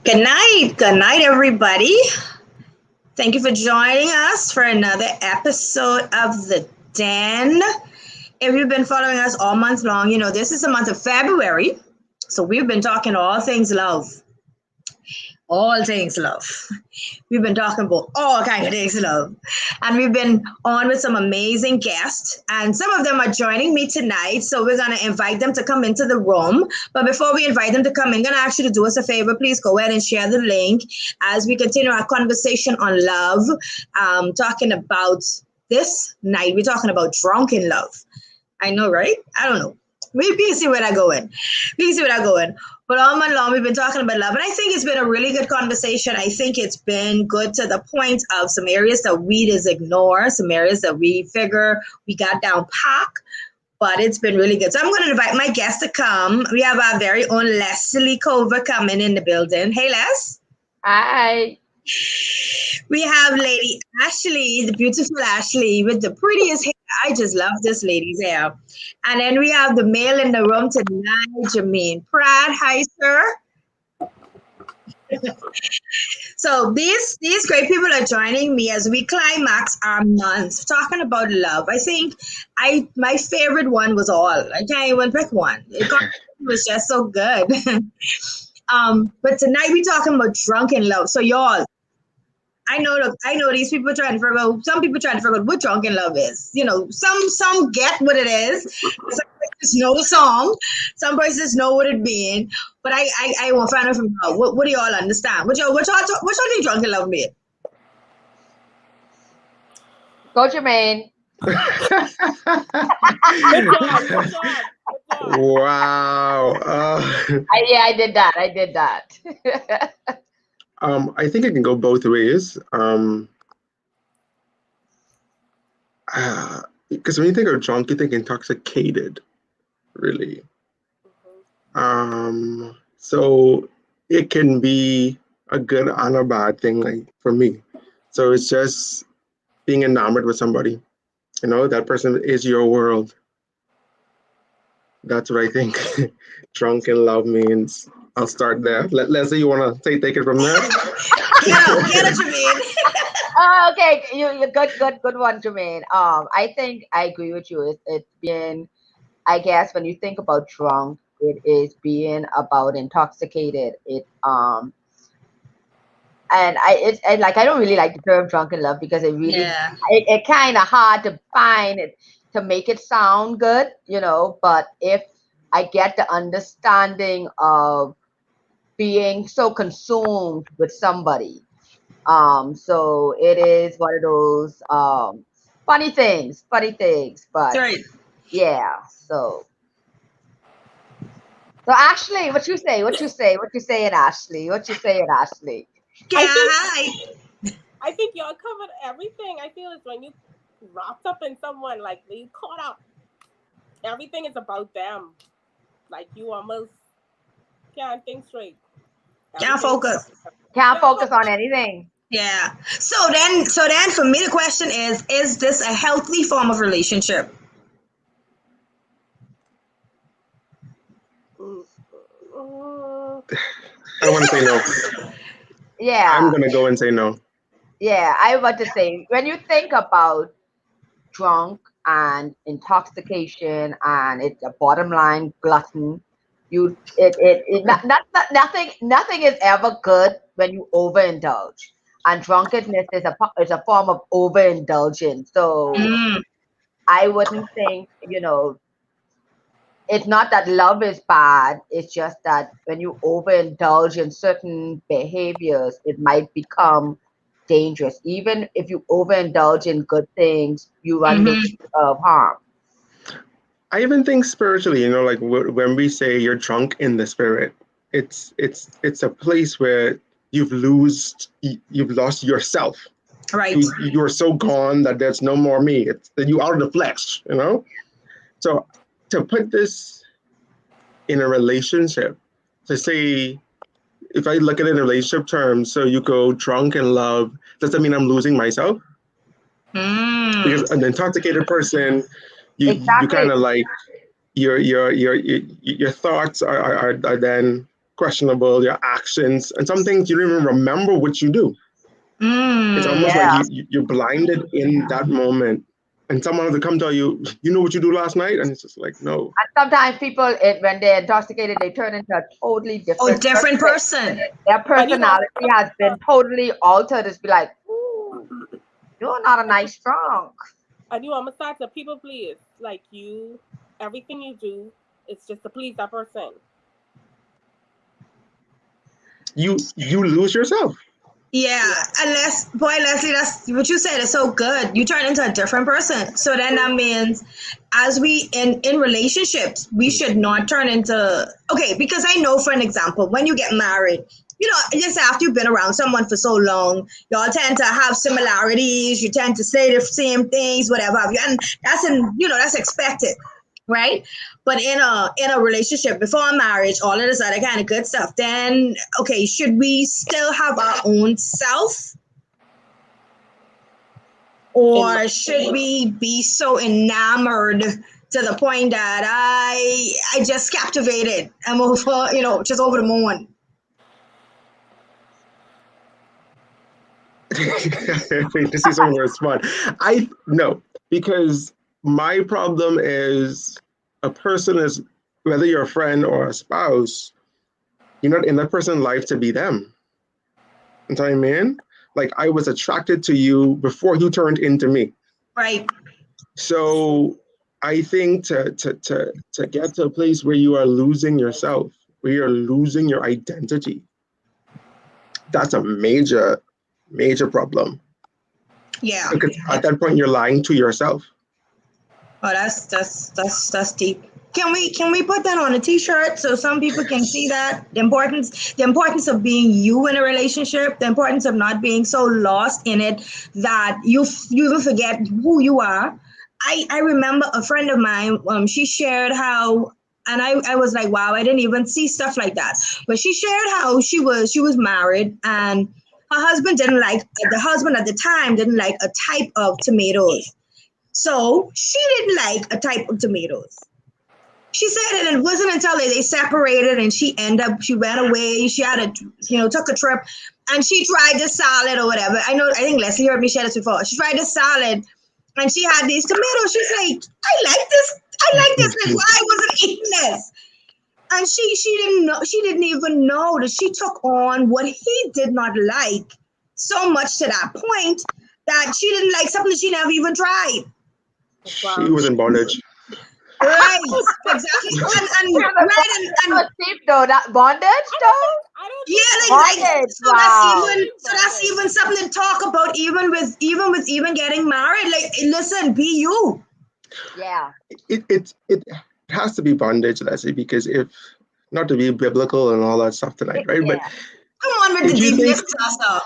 Good night, everybody. Thank you for joining us for another episode of The Den. If you've been following us all month long, you know this is the month of February. So we've been talking all things love. All things love. We've been talking about all kinds of things love. And we've been on with some amazing guests. And some of them are joining me tonight. So we're going to invite them to come into the room. But before we invite them to come in, I'm going to ask you to do us a favor. Please go ahead and share the link as we continue our conversation on love. Talking about this night, we're talking about drunken love. I know, right? I don't know. We can see where that going. We can see where that going. But all month long, we've been talking about love. And I think it's been a really good conversation. I think it's been good to the point of some areas that we just ignore, some areas that we figure we got down pat. But it's been really good. So I'm going to invite my guests to come. We have our very own Lesley Cover coming in the building. Hey, Les. Hi. We have Lady Ashley, the beautiful Ashley with the prettiest hair. I just love this lady's hair. And then we have the male in the room tonight, Jermain. Pratt, hi, sir. So these great people are joining me as we climax our month talking about love. I think my favorite one was all. I can't even pick one. It was just so good. But tonight we're talking about drunken love. So y'all, I know these people trying to figure out, some people trying to figure out what drunken love is. You know, some get what it is. Some persons know the song. Some persons know what it means. But I want to find out from y'all. What do y'all understand? What y'all think drunken love mean? Go, Jermain. Wow. I did that. I think it can go both ways. Because when you think of drunk, you think intoxicated, really. So it can be a good and a bad thing, like for me. So it's just being enamored with somebody. You know, that person is your world. That's what I think drunken love means. I'll start there. Lesley, you want to take it from there? Get it, Jermain. Okay, you good one, Jermain. I think I agree with you. It's been, I guess, when you think about drunk, it is being about intoxicated. And I don't really like the term drunken love because it really it kind of hard to find it to make it sound good, you know. But if I get the understanding of being so consumed with somebody, so it is one of those funny things, but Right. yeah. So Ashley, what you saying, Ashley? Yeah, I think y'all covered everything. I feel it's when you wrapped up in someone, like when you caught up, everything is about them. Like you almost can't think straight. can't focus. Can't focus on anything. Yeah. So then for me the question is this a healthy form of relationship? I want to say no. Yeah. I'm going to go and say no. Yeah, I want to say, when you think about drunk and intoxication and it's a bottom line glutton, nothing is ever good when you overindulge. And drunkenness is a form of overindulgence. So I wouldn't think, you know, it's not that love is bad. It's just that when you overindulge in certain behaviors, it might become dangerous. Even if you overindulge in good things, you run risk of harm. I even think spiritually, you know, like when we say you're drunk in the spirit, it's a place where you've lost yourself. Right. You're so gone that there's no more me. It's that you out of the flesh, you know. So to put this in a relationship, to say, if I look at it in relationship terms, so you go drunk in love, does that mean I'm losing myself? Because an intoxicated person, you kind of like your thoughts are then questionable, your actions, and some things you don't even remember what you do. It's almost like you're blinded in that moment. And someone has to come tell you, you know what you do last night? And it's just like, no. And sometimes people, when they're intoxicated, they turn into a totally different person. Their personality has been totally altered. It's be like, ooh, you're not a nice drunk. And you almost start to people please. Like everything you do, it's just to please that person. You lose yourself. Yeah, unless, boy, Lesley, that's what you said is so good. You turn into a different person. So then that means as we in relationships, we should not turn into, okay, because I know, for an example, when you get married, you know, just after you've been around someone for so long, y'all tend to have similarities, you tend to say the same things, whatever have you, and that's expected, right? But in a relationship before marriage, all of this other kind of good stuff, then okay, should we still have our own self? Or should we be so enamored to the point that I just captivated? I'm over, just over the moon. This is somewhere it's fun. No, because my problem is a person is, whether you're a friend or a spouse, you're not in that person's life to be them. You know what I mean? Like, I was attracted to you before you turned into me. Right. So I think to get to a place where you are losing yourself, where you're losing your identity, that's a major problem. Yeah. Because at that point you're lying to yourself. Oh, that's deep. Can we put that on a t-shirt so some people can see that the importance of being you in a relationship, the importance of not being so lost in it that you even forget who you are. I remember a friend of mine, she shared how, and I was like, wow, I didn't even see stuff like that. But she shared how she was married, and her husband the husband at the time didn't like a type of tomatoes. So she didn't like a type of tomatoes. She said it wasn't until they separated and she went away. She had took a trip and she tried the salad or whatever. I think Lesley heard me share this before. She tried the salad and she had these tomatoes. She's like, I like this. Like, why wasn't eating this? And she didn't even know that she took on what he did not like so much to that point that she didn't like something that she never even tried. She was in bondage. Right, exactly. And deep though, that bondage though. Bondage. So that's even something to talk about. Even with getting married, like, listen, be you. Yeah. It has to be bondage, Lesley, because if not to be biblical and all that stuff tonight, right? Yeah. But come on with the deepness stuff.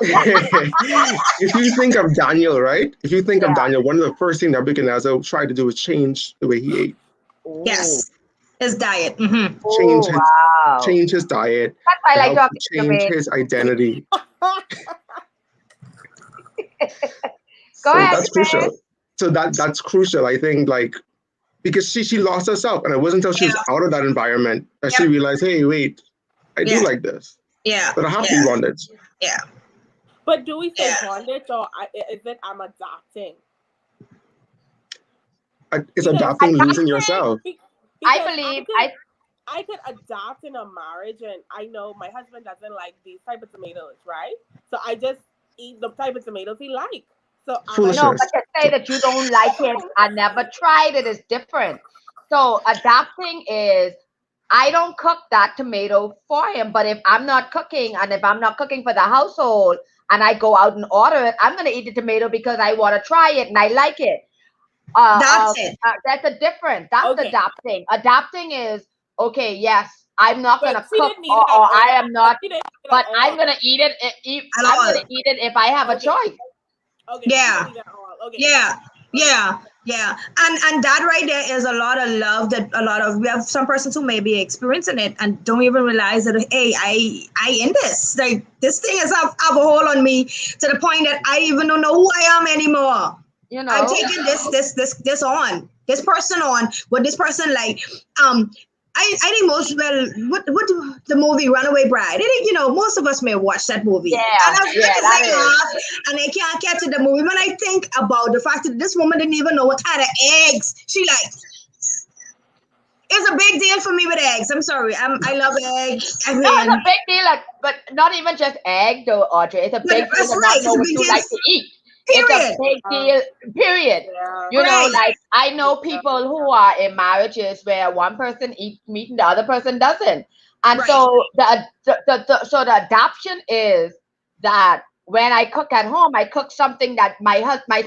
If you think of Daniel, right? If you think of Daniel, one of the first things Nebuchadnezzar tried to do was change the way he ate. Ooh. Yes, his diet. Mm-hmm. Change his diet. That's why I like talking to change Jermain. his identity. Go ahead, that's crucial. So that's crucial, I think, like, because she lost herself, and it wasn't until she was out of that environment that she realized, hey, wait, I do like this. Yeah. But I have to be bondage. Yeah. But do we say bondage, or is it I'm adopting? It's adopting losing yourself. I believe I could adopt in a marriage, and I know my husband doesn't like these type of tomatoes, right? So I just eat the type of tomatoes he likes. So no, but to say that you don't like it, I never tried it is different. So adopting is, I don't cook that tomato for him, but if I'm not cooking and if I'm not cooking for the household and I go out and order it, I'm going to eat the tomato because I want to try it and I like it. That's it. That's a different. That's adopting. Adopting is, okay, yes, I'm not going to cook or I am not, but I'm going to eat it. I'm going to eat it if I have a choice. Okay. Yeah. Okay. Yeah. And that right there is a lot of love that we have some persons who may be experiencing it and don't even realize that, hey, I in this. Like, this thing has have a hold on me to the point that I even don't know who I am anymore. You know, I'm taking this on, this person on, what this person like. I think most what the movie Runaway Bride. I think most of us may watch that movie. Yeah, And I was that is. off, and they can't get to the movie. When I think about the fact that this woman didn't even know what kind of eggs she liked. It's a big deal for me with eggs. I'm sorry. I love eggs. I mean, No, it's a big deal, but not even just egg though, Audrey. It's a big deal to not know what you like to eat. Period. It's a big deal, period. Yeah. You know, like I know people who are in marriages where one person eats meat and the other person doesn't. And so the adoption is that when I cook at home, I cook something that my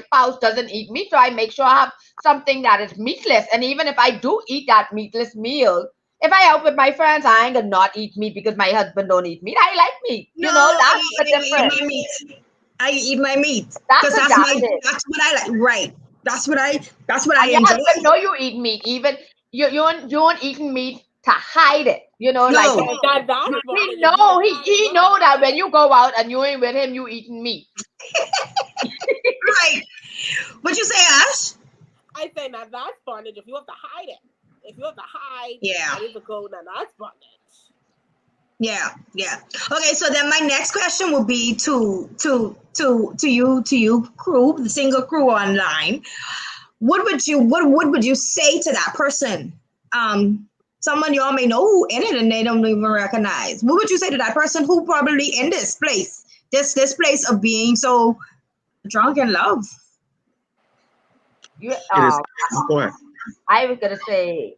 spouse doesn't eat meat, so I make sure I have something that is meatless. And even if I do eat that meatless meal, if I out with my friends, I ain't gonna not eat meat because my husband don't eat meat. I like meat. No, That's the difference. I eat my meat That's that's what I like. Right. That's what I your enjoy. husband know you eat meat. Even you aren't eating meat to hide it. You know, No. like He know that when you go out and you ain't with him, you eating meat. Right. What you say, Ash? I say now that's bondage. If you have to hide it, Yeah. I need to go. Now that's bondage. Yeah. Okay, so then my next question will be to you crew, the single crew online. What would you say to that person? Someone y'all may know who in it and they don't even recognize. What would you say to that person who probably in this place of being so drunk in love? Go ahead. I was gonna say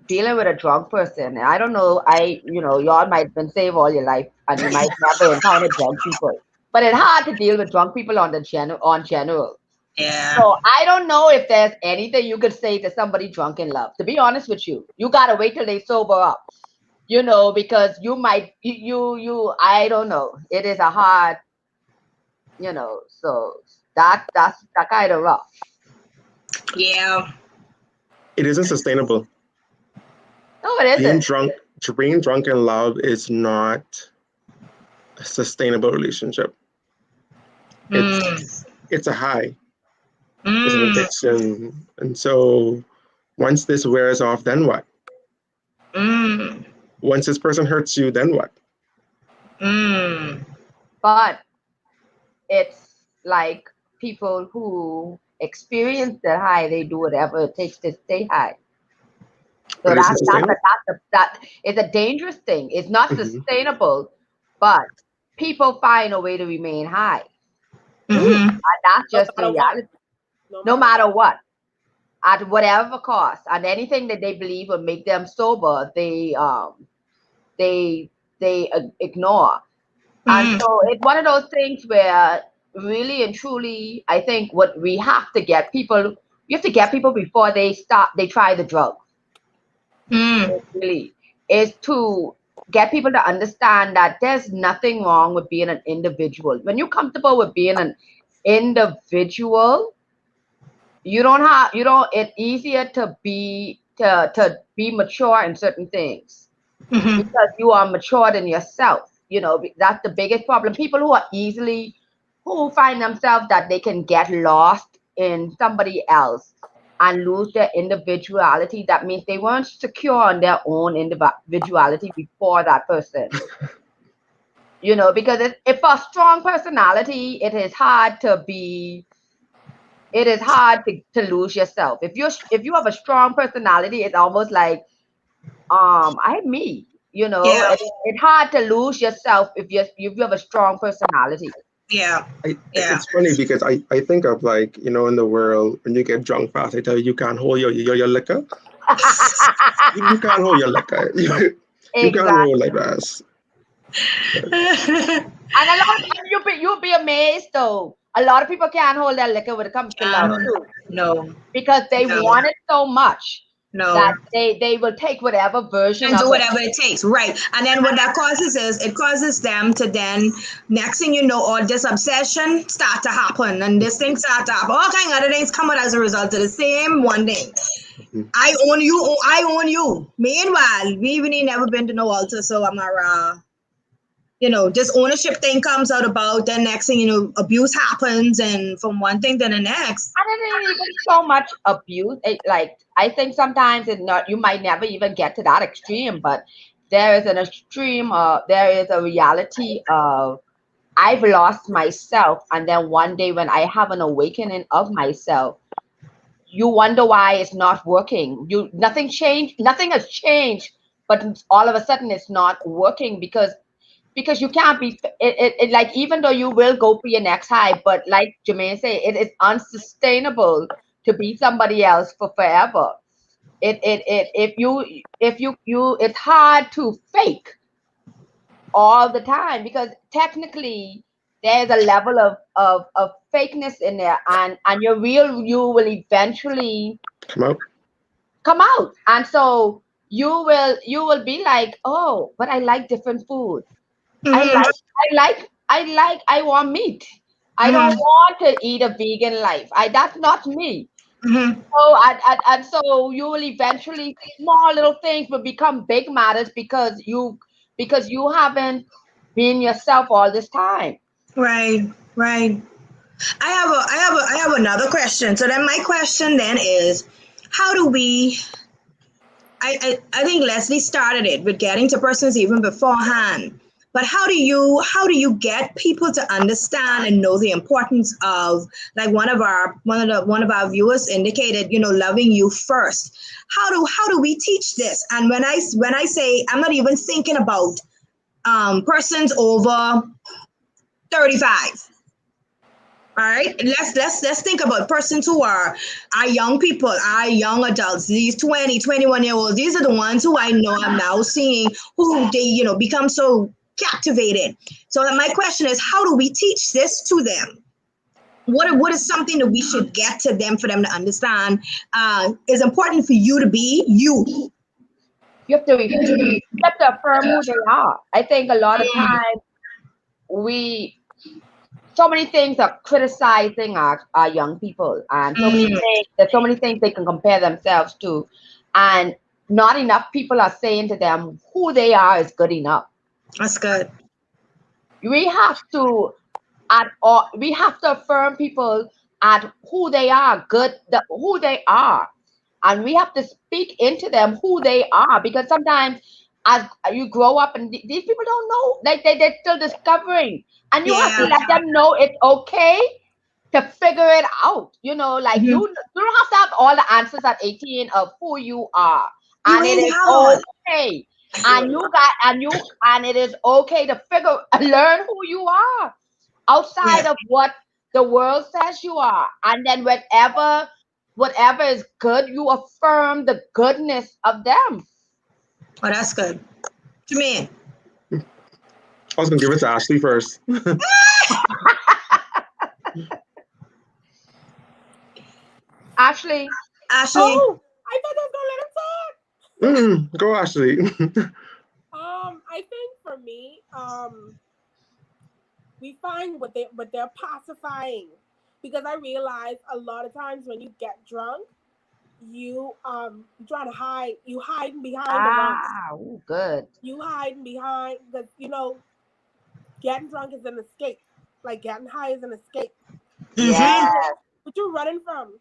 dealing with a drunk person. I don't know. Y'all might have been saved all your life and you might never encounter drunk people. But it's hard to deal with drunk people on general. Yeah. So I don't know if there's anything you could say to somebody drunk in love. To be honest with you, you gotta wait till they sober up. Because you might I don't know. It is a hard, so that's kind of rough. Yeah. It isn't sustainable. No, it isn't. Being drunk in love is not a sustainable relationship. It's a high. It's an addiction. And so once this wears off, then what? Once this person hurts you, then what? But it's like people who experience the high, they do whatever it takes to stay high. So that is a dangerous thing. It's not sustainable, but people find a way to remain high. And that's just the reality. No matter what, at whatever cost, and anything that they believe will make them sober, they ignore. And so it's one of those things where really and truly, I think what we have to get people, you have to get people before they try the drug. Really, is to get people to understand that there's nothing wrong with being an individual. When you're comfortable with being an individual, it's easier to be mature in certain things because you are matured in yourself. That's the biggest problem. People who find themselves that they can get lost in somebody else and lose their individuality, that means they weren't secure on their own individuality before that person. Because if a strong personality, it is hard to lose yourself. If you have a strong personality, it's almost like it's hard to lose yourself if you have a strong personality. Yeah. It's funny because I think of in the world, when you get drunk fast, they tell you can't hold your liquor. You can't hold your liquor. You can't hold like that. And a lot of times you'll be amazed though. A lot of people can't hold their liquor when it comes to love too. No. Because they want it so much. No. That they will take whatever version and do whatever it takes, right? And then what that causes is it causes them to then, next thing you know, all this obsession start to happen, and this thing start to happen. All kind of other things come out as a result of the same one thing. I own you. Meanwhile, we even ain't never been to no altar, so I'm not this ownership thing comes out about, then next thing, abuse happens, and from one thing to the next. And it ain't even so much abuse. Like, I think sometimes it's not, you might never even get to that extreme, but there is an extreme, there is a reality of I've lost myself. And then one day when I have an awakening of myself, you wonder why it's not working. Nothing has changed, but all of a sudden it's not working because you can't be like, even though you will go for your next high, but like Jermain said, it is unsustainable to be somebody else for forever. It's hard to fake all the time, because technically there's a level of fakeness in there, and your real you will eventually come out. And so you will be like, oh, but I like different food. I want meat. I don't want to eat a vegan life. That's not me. So and so you will eventually, small little things will become big matters because you haven't been yourself all this time. Right. I have another question. So then my question then is, how do we? I think Lesley started it with getting to persons even beforehand. But how do you get people to understand and know the importance of, like one of our viewers indicated, loving you first? How do we teach this? And when I say, I'm not even thinking about persons over 35. All right, let's think about persons who are young people, our young adults, these 20, 21-year-olds. These are the ones who I know I'm now seeing who they, become so captivated. So my question is, how do we teach this to them? What is something that we should get to them for them to understand is important for you to be you? You have to affirm who they are. I think a lot of times so many things are criticizing our young people, and there's so many things they can compare themselves to, and not enough people are saying to them who they are is good enough. That's good. We have to affirm people at who they are, who they are, and we have to speak into them who they are, because sometimes as you grow up and these people don't know, like they're still discovering, and you have to let them know it's okay to figure it out. Like you don't have to have all the answers at 18 of who you are, and it is okay. And it is okay to learn who you are outside of what the world says you are, and then whatever is good, you affirm the goodness of them. Oh, that's good. Jermain. I was gonna give it to Ashley first. Ashley. Oh, I thought I was gonna let him talk. Go, Ashley. I think for me, we find what they're pacifying, because I realize a lot of times when you get drunk, you trying to hide. You hiding behind the rocks. Oh, good. You hiding behind the getting drunk is an escape. Like getting high is an escape. Yeah. What you're running from.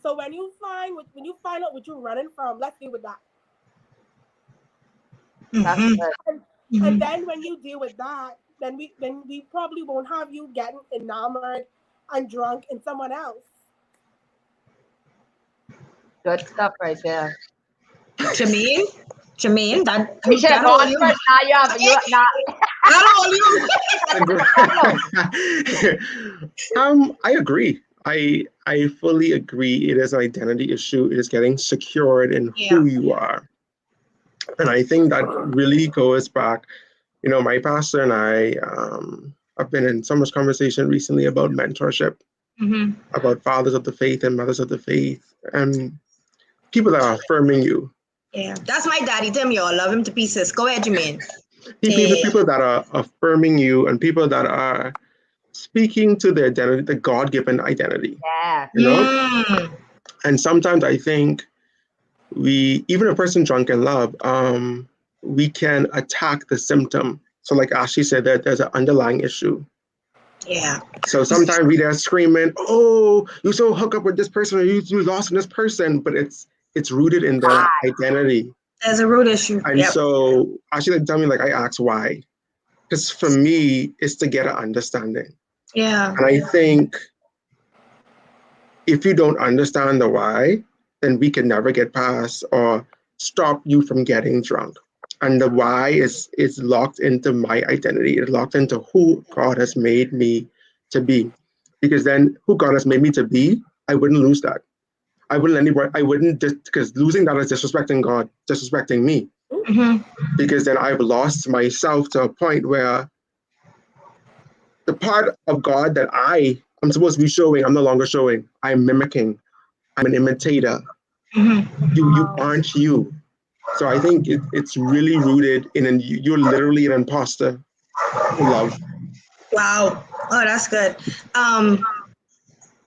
So when you find out what you're running from, let's deal with that. And then when you deal with that, then we probably won't have you getting enamored and drunk in someone else. Good stuff right there. Jermain, that we should have gone first. I agree. I fully agree. It is an identity issue. It is getting secured in who you are. And I think that really goes back, my pastor and I have been in so much conversation recently about mentorship, about fathers of the faith and mothers of the faith, and people that are affirming you. Yeah, that's my daddy, Tim. Y'all love him to pieces. Go ahead, Jermain. People that are affirming you, and people that are speaking to their identity, the God-given identity. Yeah. And sometimes I think even a person drunk in love, we can attack the symptom. So like Ashley said, that there's an underlying issue. Yeah. So sometimes we there screaming, "Oh, you so hooked up with this person, or you lost in this person," but it's rooted in their identity. There's a root issue. And so Ashley tell me, like, I asked why. Because for me, it's to get an understanding. Yeah. And I think if you don't understand the why, then we can never get past or stop you from getting drunk. And the why is locked into my identity. It's locked into who God has made me to be. Because then who God has made me to be, I wouldn't lose that. I wouldn't, because losing that is disrespecting God, disrespecting me. Mm-hmm. Because then I've lost myself to a point where the part of God that I'm supposed to be showing, I'm no longer showing. I'm mimicking. I'm an imitator. Mm-hmm. You aren't you. So I think it's really rooted in you're literally an imposter for love. Wow. Oh, that's good.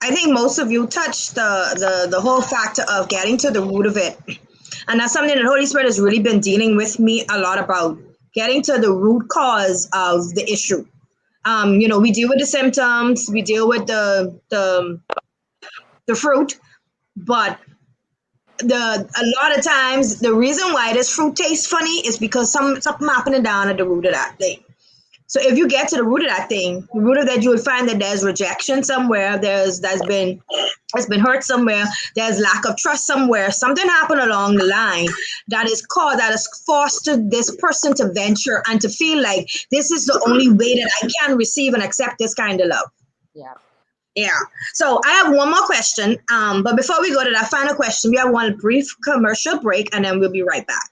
I think most of you touched the whole factor of getting to the root of it. And that's something that the Holy Spirit has really been dealing with me a lot about, getting to the root cause of the issue. We deal with the symptoms, we deal with the fruit, but a lot of times the reason why this fruit tastes funny is because something happening down at the root of that thing. So if you get to the root of that thing, the root of that, you would find that there's rejection somewhere, there's been hurt somewhere, there's lack of trust somewhere, something happened along the line that has fostered this person to venture and to feel like this is the only way that I can receive and accept this kind of love. Yeah. So I have one more question. But before we go to that final question, we have one brief commercial break and then we'll be right back.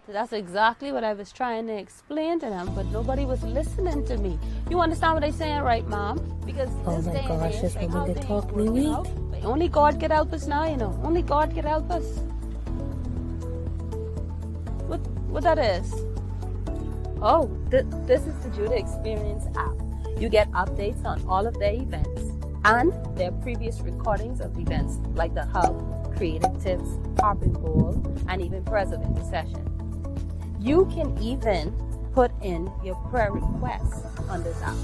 So that's exactly what I was trying to explain to them, but nobody was listening to me. You understand what I'm saying, right, Mom? Because oh my gosh, this woman they talk me weak. Only God can help us now, Only God can help us. What that is? Oh, this is the Judah Experience app. You get updates on all of their events and their previous recordings of events like the Hub, Creative Tips, Harping Bowl, and even President Session. You can even put in your prayer requests on this app.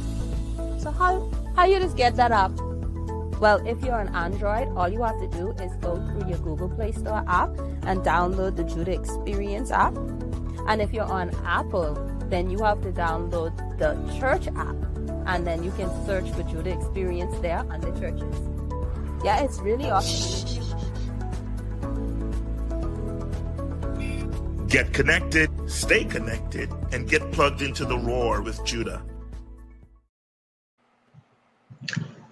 So how you just get that app? Well, if you're on Android, all you have to do is go through your Google Play Store app and download the Judah Experience app. And if you're on Apple, then you have to download the Church app. And then you can search for Judah Experience there under churches. Yeah, it's really awesome. Get connected, stay connected, and get plugged into the roar with Judah.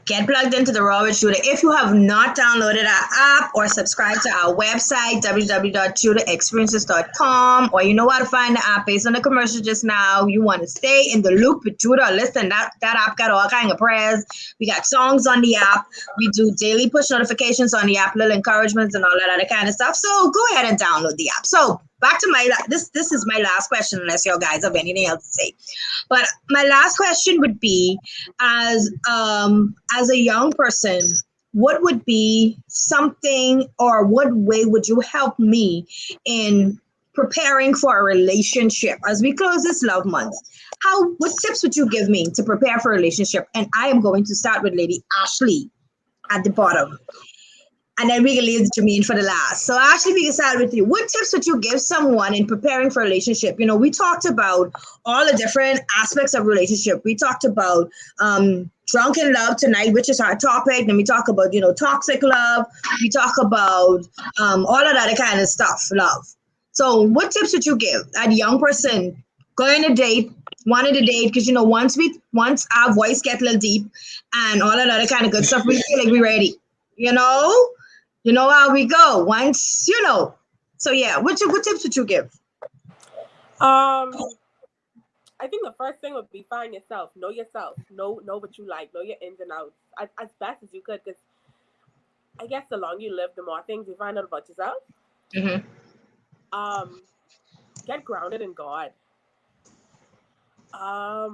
Get plugged into the Raw with Judah. If you have not downloaded our app or subscribed to our website, www.judahexperiences.com, or you know how to find the app based on the commercial just now, you want to stay in the loop with Judah. Listen, that app got all kinds of prayers. We got songs on the app. We do daily push notifications on the app, little encouragements and all that other kind of stuff. So go ahead and download the app. So back to this is my last question, unless you guys have anything else to say. But my last question would be, as a young person, what would be something, or what way would you help me in preparing for a relationship as we close this love month? What tips would you give me to prepare for a relationship? And I am going to start with Lady Ashley at the bottom. And then we can leave Jermain for the last. So Ashley, we can start with you. What tips would you give someone in preparing for a relationship? We talked about all the different aspects of relationship. We talked about drunken love tonight, which is our topic. Then we talk about, toxic love. We talk about all of that kind of stuff, love. So what tips would you give a young person going to date, wanting to date? Because, once our voice gets a little deep and all of that other kind of good stuff, we feel like we're ready, You know how we go once, So yeah, what tips would you give? I think the first thing would be find yourself, know what you like, know your ins and outs as best as you could. Because I guess the longer you live, the more things you find out about yourself. Mm-hmm. Get grounded in God. Why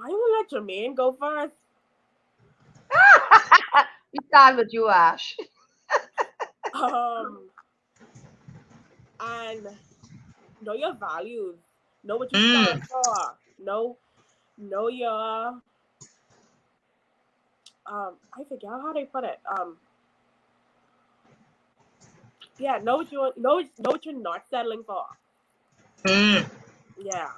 you let Jermain go first? We start with you, Ash. And your values. Know what you stand for. Know your I forget how they put it. Yeah, know what you're not settling for. Yeah.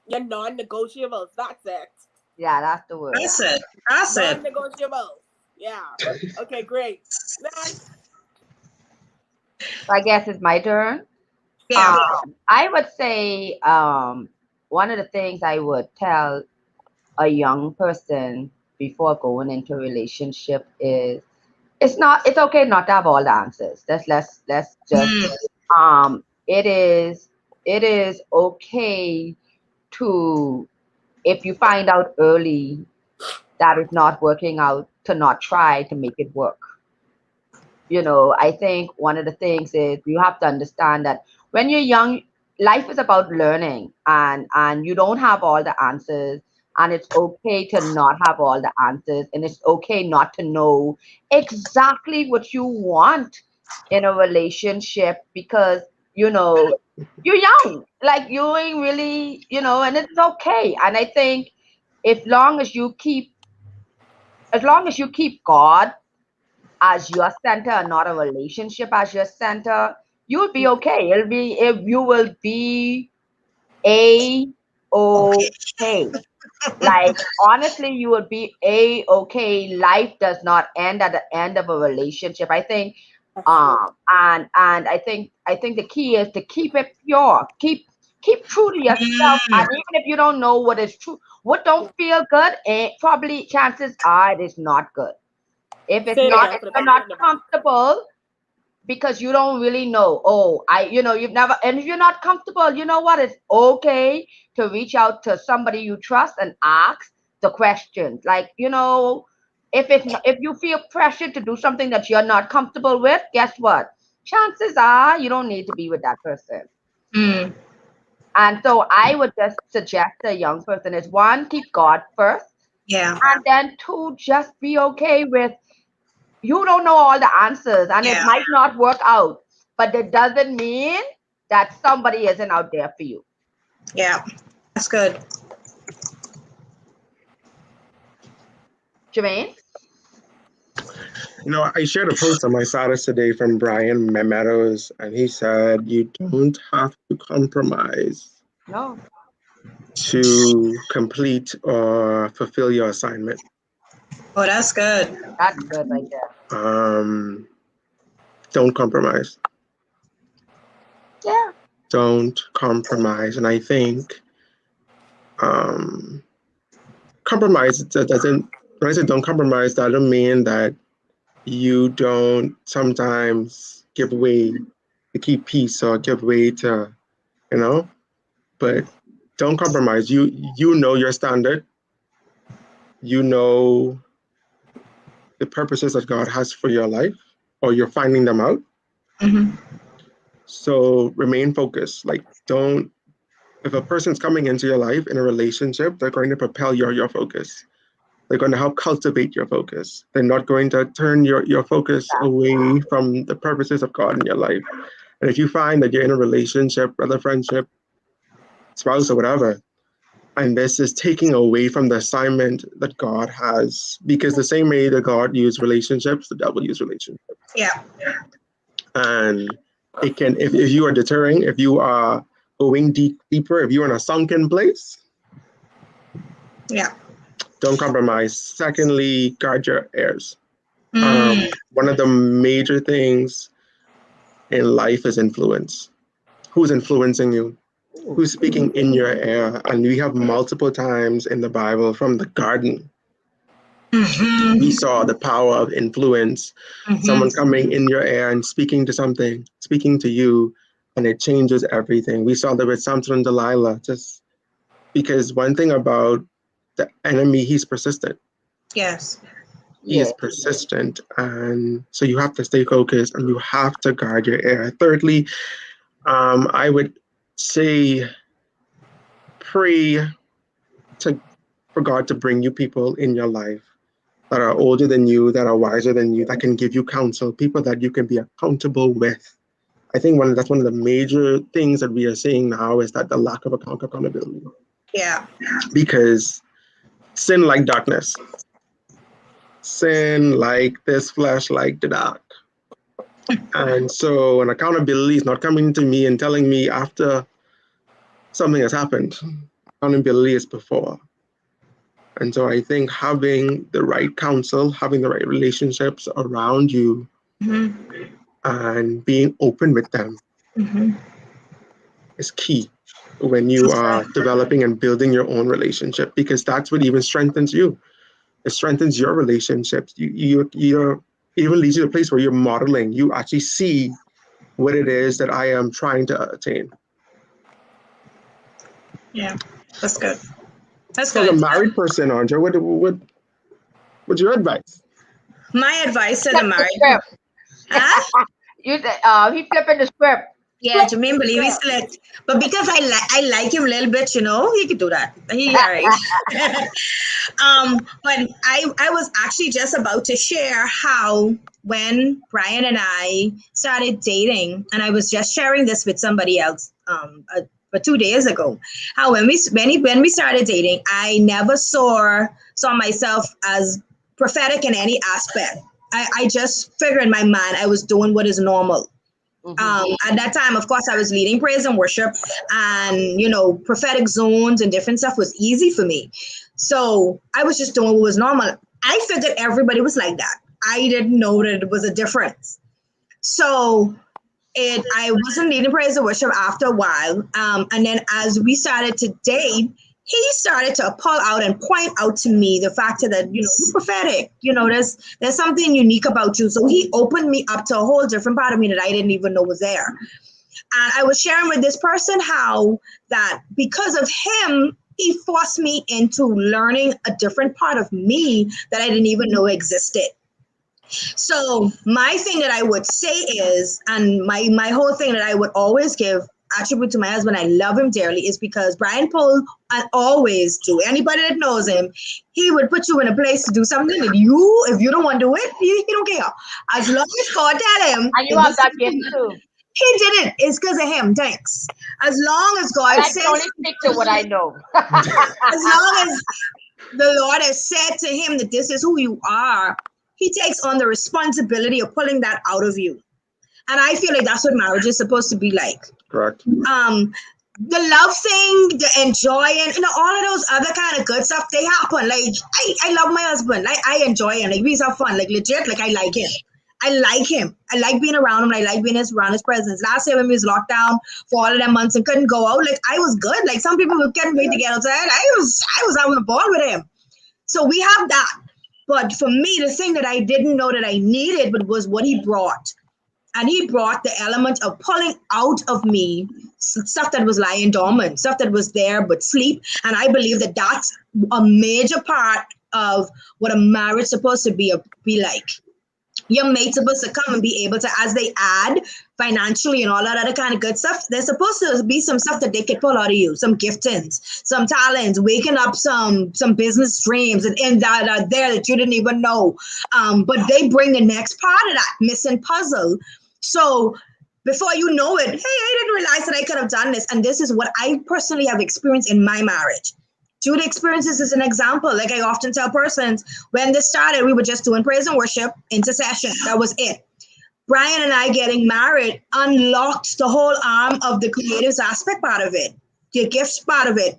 Your non-negotiables. That's it. Yeah, that's the word. That's it. Non-negotiables. Yeah. Okay, great. Next. I guess it's my turn. Yeah. I would say one of the things I would tell a young person before going into a relationship is it's okay not to have all the answers. Let's just it is okay to, if you find out early that it's not working out, to not try to make it work. I think one of the things is you have to understand that when you're young, life is about learning, and you don't have all the answers, and it's okay to not have all the answers, and it's okay not to know exactly what you want in a relationship, because you're young, like you ain't really, and it's okay. And I think as long as you keep God as your center and not a relationship as your center, you'll be okay. You will be okay. Like honestly, you will be okay. Life does not end at the end of a relationship. I think and I think the key is to keep it pure. Keep true to yourself. And even if you don't know what is true, what don't feel good, probably chances are it is not good. If it's not, if you're not comfortable, because you don't really know, you've never, and if you're not comfortable, you know what? It's okay to reach out to somebody you trust and ask the questions. Like, if you feel pressured to do something that you're not comfortable with, guess what? Chances are you don't need to be with that person. And so I would just suggest a young person is, one, keep God first. Yeah. And then two, just be okay with, you don't know all the answers, and it might not work out, but it doesn't mean that somebody isn't out there for you. Yeah, that's good. Jermain? I shared a post on my status today from Brian Meadows, and he said, you don't have to compromise to complete or fulfill your assignment. Oh, that's good. That's good right there. Don't compromise. Yeah. Don't compromise. And I think compromise doesn't, when I say don't compromise, that doesn't mean that you don't sometimes give way to keep peace or give way to, but don't compromise. You know your standard. You know the purposes that God has for your life, or you're finding them out. So remain focused. Like, if a person's coming into your life in a relationship, they're going to propel your focus. They're going to help cultivate your focus. They're not going to turn your focus away from the purposes of God in your life. And if you find that you're in a relationship, brother, friendship, spouse, or whatever, and this is taking away from the assignment that God has, because the same way that God used relationships, the devil used relationships. Yeah. And it can, if you are deterring, if you are going deeper, if you're in a sunken place, don't compromise. Secondly, guard your heirs. One of the major things in life is influence. Who's influencing you? Who's speaking in your ear? And we have multiple times in the Bible from the garden. We saw the power of influence. Someone coming in your ear and speaking to you, and it changes everything. We saw that with Samson and Delilah, just because one thing about the enemy, he's persistent. Yes. He is persistent. And so you have to stay focused and you have to guard your ear. Thirdly, I would say pray for God to bring you people in your life that are older than you, that are wiser than you, that can give you counsel, people that you can be accountable with. I think that's one of the major things that we are seeing now is that the lack of accountability. Yeah. Because sin like darkness. Sin like this flesh like the dark. And so when accountability is not coming to me and telling me after something has happened, accountability is before. And so I think having the right counsel, having the right relationships around you, and being open with them is key when you are developing and building your own relationship, because that's what even strengthens you. It strengthens your relationships. You're even leads you to a place where you're modeling. You actually see what it is that I am trying to attain. Yeah, that's good. That's So good. as a married person, Andrea, what's your advice? My advice to the married Script. huh? You said he flipping the script. Yeah, Jermain believe he's split. But because I like him a little bit, you know, he could do that. He all right. But I was actually just about to share how when Brian and I started dating, and I was just sharing this with somebody else 2 days ago, how when we started dating, I never saw myself as prophetic in any aspect. I just figured in my mind I was doing what is normal. At that time, of course, I was leading praise and worship, and prophetic zones and different stuff was easy for me. So I was just doing what was normal. I figured everybody was like that. I didn't know that it was a difference. So I wasn't leading praise and worship after a while, and then as we started to date, he started to pull out and point out to me the fact that you're prophetic. There's something unique about you. So he opened me up to a whole different part of me that I didn't even know was there. And I was sharing with this person how that because of him, he forced me into learning a different part of me that I didn't even know existed. So my thing that I would say is, and my whole thing that I would always give attribute to my husband, I love him dearly, is because Brian Pohl, I always do. Anybody that knows him, he would put you in a place to do something that if you don't want to do it, he don't care. As long as God tell him. And you have that gift too. He did it. It's because of him. Thanks. As long as God I says. can only speak to what I know. As long as the Lord has said to him that this is who you are, he takes on the responsibility of pulling that out of you. And I feel like that's what marriage is supposed to be like. Correct. The love thing, the enjoying, all of those other kind of good stuff, they happen. Like, I love my husband. Like, I enjoy him. Like, we have fun. Like, legit, like, I like him. I like him. I like being around him. I like being around his presence. Last year when we was locked down for all of them months and couldn't go out, like, I was good. Like, some people couldn't wait to get outside. I was having a ball with him. So we have that. But for me, the thing that I didn't know that I needed was what he brought. And he brought the element of pulling out of me stuff that was lying dormant, stuff that was there but sleep. And I believe that that's a major part of what a marriage is supposed to be like. Your mate's supposed to come and be able to, as they add financially and all that other kind of good stuff, there's supposed to be some stuff that they can pull out of you, some giftings, some talents, waking up some business dreams and that are there that you didn't even know. But they bring the next part of that missing puzzle. So before you know it, hey, I didn't realize that I could have done this. And this is what I personally have experienced in my marriage. Jude experiences is an example. Like I often tell persons, when this started, we were just doing praise and worship, intercession. That was it. Brian and I getting married unlocked the whole arm of the creative aspect part of it, the gifts part of it.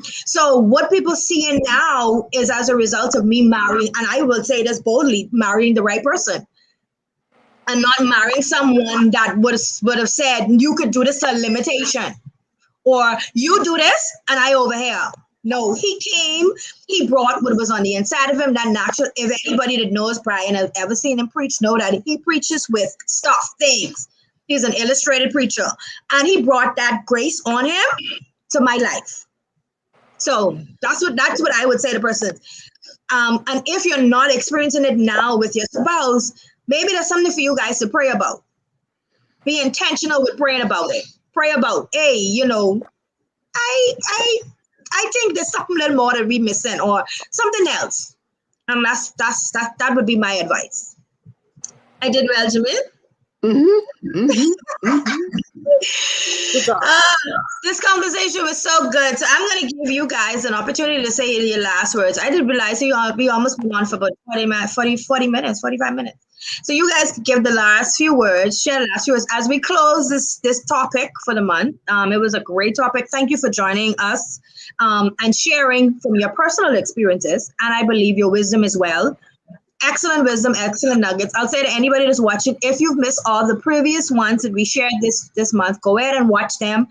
So what people see now is as a result of me marrying, and I will say this boldly, marrying the right person. And not marrying someone that would have said, you could do this to a limitation. Or you do this and I over here. No, he came, he brought what was on the inside of him, that natural. If anybody that knows Brian has ever seen him preach, know that he preaches with stuff, things. He's an illustrated preacher. And he brought that grace on him to my life. So that's what I would say to persons. And if you're not experiencing it now with your spouse, maybe that's something for you guys to pray about. Be intentional with praying about it. Pray about, hey, I think there's something a little more that we're missing or something else. And that would be my advice. I did well, Jermain? Good job. This conversation was so good. So I'm going to give you guys an opportunity to say your last words. I didn't realize we almost went on for about 40 minutes, 45 minutes. So you guys can give the last few words, share the last few words as we close this topic for the month. It was a great topic. Thank you for joining us and sharing from your personal experiences. And I believe your wisdom as well. Excellent wisdom, excellent nuggets. I'll say to anybody that's watching, if you've missed all the previous ones that we shared this month, go ahead and watch them.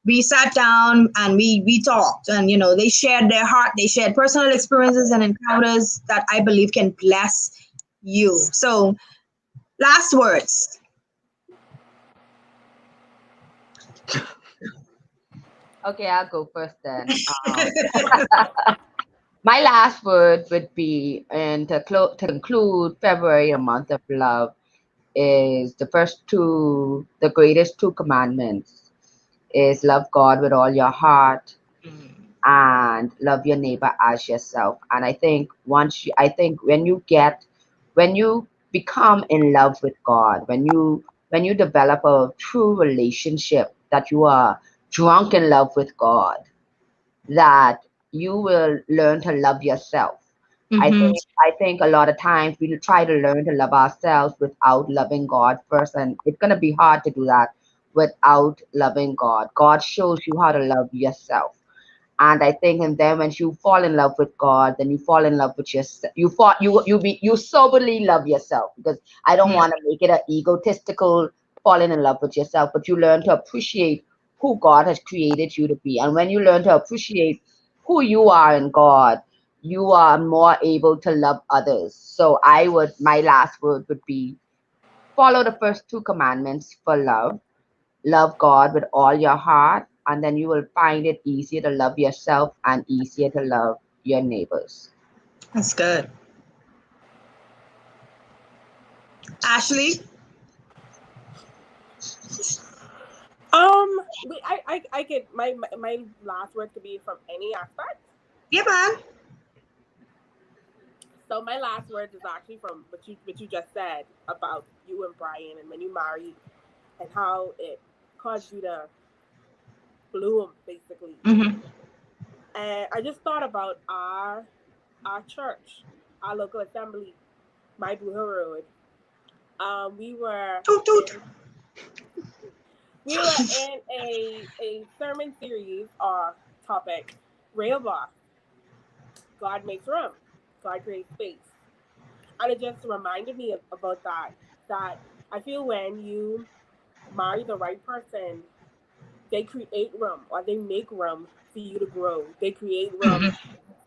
We sat down and we talked, and they shared their heart, they shared personal experiences and encounters that I believe can bless you. So, last words. Okay, I'll go first then. My last word would be, and to conclude February, a month of love, is the greatest two commandments is love God with all your heart and love your neighbor as yourself. And I think when you become in love with God, when you develop a true relationship, that you are drunk in love with God, that you will learn to love yourself. I think a lot of times we try to learn to love ourselves without loving God first, and it's gonna be hard to do that without loving God. God shows you how to love yourself. And I think, and then when you fall in love with God, then you fall in love with yourself. You soberly love yourself, because I don't want to make it an egotistical falling in love with yourself, but you learn to appreciate who God has created you to be. And when you learn to appreciate who you are in God, you are more able to love others. So my last word would be, follow the first two commandments for love. Love God with all your heart, and then you will find it easier to love yourself and easier to love your neighbors. That's good. Ashley? I get my last word could be from any aspect. Yeah, man. So my last word is actually from what you just said about you and Brian, and when you married, and how it caused you to bloom, basically. And I just thought about our church, our local assembly, my Road. We were in a sermon series or topic, Rehoboth. God makes room. God creates space. And it just reminded me about that I feel when you marry the right person, they create room, or they make room for you to grow. They create room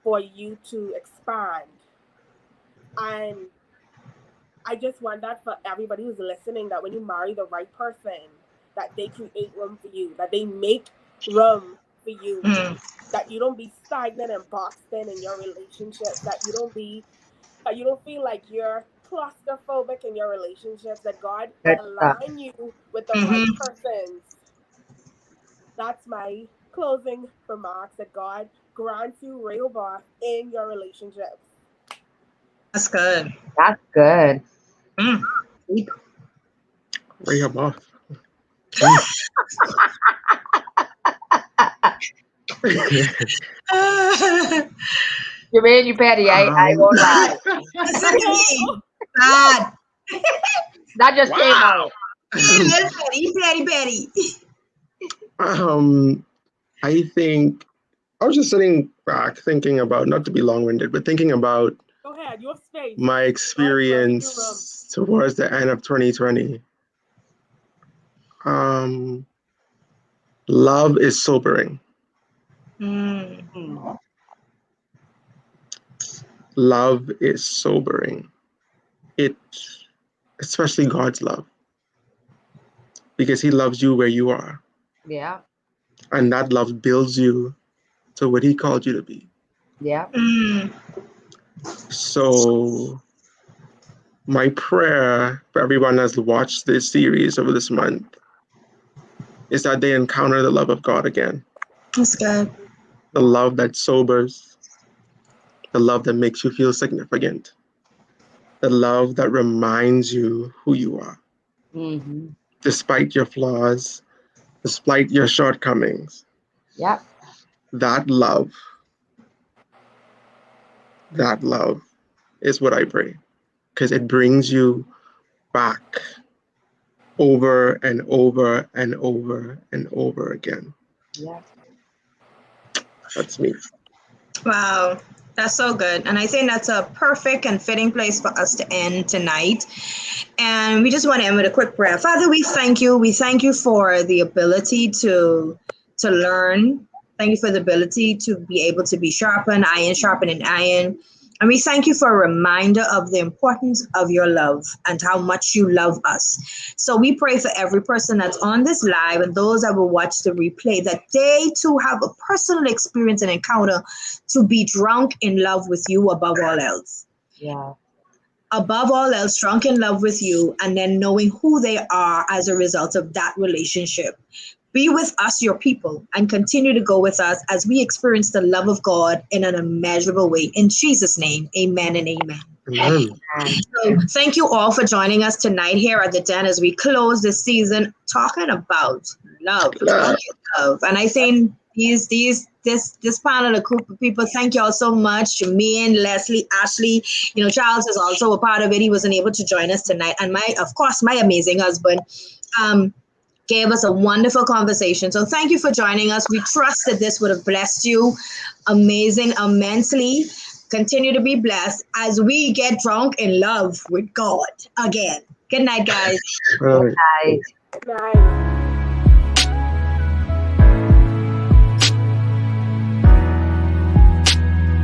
for you to expand. And I just want that for everybody who's listening, that when you marry the right person, that they create room for you, that they make room for you, that you don't be stagnant and boxed in your relationships, that you don't feel like you're claustrophobic in your relationships, that God will align you with the right persons. That's my closing remarks, that God grants you Rehoboth in your relationships. That's good. That's good. Rehoboth. Jermain, you petty. I won't lie. Bad. That just came out. Petty. I think I was just sitting back thinking about, not to be long-winded, but thinking about Go ahead, you have space. my experience towards the end of 2020. Love is sobering. Love is sobering. Especially God's love, because He loves you where you are. Yeah. And that love builds you to what He called you to be. Yeah. So my prayer for everyone that's watched this series over this month is that they encounter the love of God again. That's good. The love that sobers, the love that makes you feel significant, the love that reminds you who you are. Mm-hmm. despite your flaws, despite your shortcomings. Yep. That love is what I pray, because it brings you back over and over and over and over again. Yeah. That's me. Wow, that's so good. And I think that's a perfect and fitting place for us to end tonight. And we just want to end with a quick prayer. Father, we thank you. We thank you for the ability to learn. Thank you for the ability to be able to be sharpened, sharpening iron. And we thank you for a reminder of the importance of your love and how much you love us. So we pray for every person that's on this live and those that will watch the replay, that they too have a personal experience and encounter to be drunk in love with you above all else. Yeah. Above all else, drunk in love with you, and then knowing who they are as a result of that relationship. Be with us, your people, and continue to go with us as we experience the love of God in an immeasurable way. In Jesus' name, amen and amen. Amen. So thank you all for joining us tonight here at the Den as we close this season talking about love. And I think this panel, a group of people, thank you all so much. Jermain, Lesley, Ashley, Charles is also a part of it. He wasn't able to join us tonight. And my amazing husband, gave us a wonderful conversation. So thank you for joining us. We trust that this would have blessed you immensely. Continue to be blessed as we get drunk in love with God again. Good night, guys. All right. Nice. Nice.